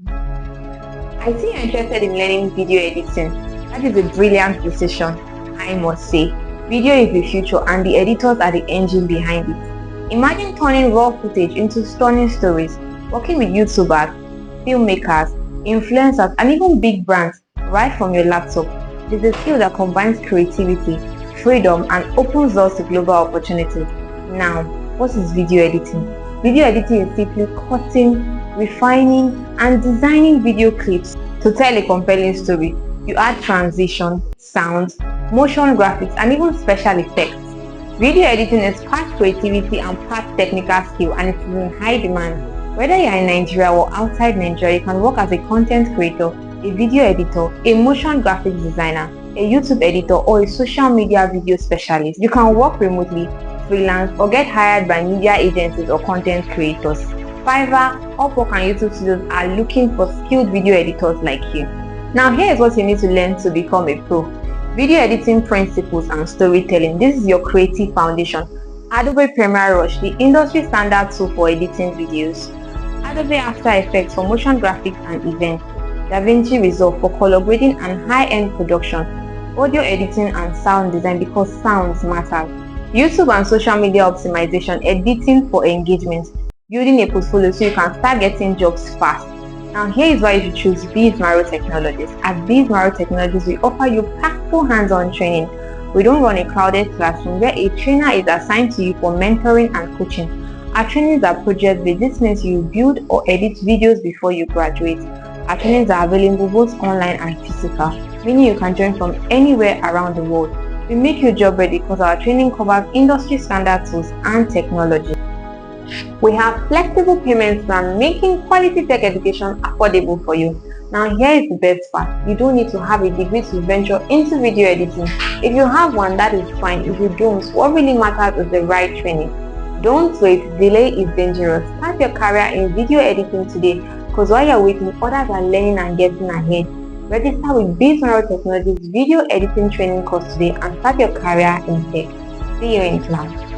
I see you're interested in learning video editing. That is a brilliant decision, I must say. Video is the future and the editors are the engine behind it. Imagine turning raw footage into stunning stories, working with YouTubers, filmmakers, influencers, and even big brands right from your laptop. It is a skill that combines creativity, freedom, and opens doors to global opportunities. Now, what is video editing? Video editing is simply cutting, refining, and designing video clips to tell a compelling story. You add transition, sound, motion graphics, and even special effects. Video editing is part creativity and part technical skill, and it is in high demand. Whether you are in Nigeria or outside Nigeria, you can work as a content creator, a video editor, a motion graphics designer, a YouTube editor, or a social media video specialist. You can work remotely, freelance, or get hired by media agencies or content creators. Fiverr, Upwork, and YouTube studios are looking for skilled video editors like you. Now here is what you need to learn to become a pro. Video editing principles and storytelling. This is your creative foundation. Adobe Premiere Rush, the industry standard tool for editing videos. Adobe After Effects for motion graphics and events. DaVinci Resolve for color grading and high-end production. Audio editing and sound design because sounds matter. YouTube and social media optimization, editing for engagement. Building a portfolio so you can start getting jobs fast. Now here is why you should choose Biz Maro Technologies. At Biz Maro Technologies, we offer you practical hands-on training. We don't run a crowded classroom where a trainer is assigned to you for mentoring and coaching. Our trainings are project-based. This means you build or edit videos before you graduate. Our trainings are available both online and physical, meaning you can join from anywhere around the world. We make you job ready because our training covers industry standard tools and technology. We have flexible payments plan making quality tech education affordable for you. Now here is the best part. You don't need to have a degree to venture into video editing. If you have one, that is fine. If you don't, what really matters is the right training. Don't wait, delay is dangerous. Start your career in video editing today because while you're waiting, others are learning and getting ahead. Register with Biz Maro Technologies video editing training course today and start your career in tech. See you in class.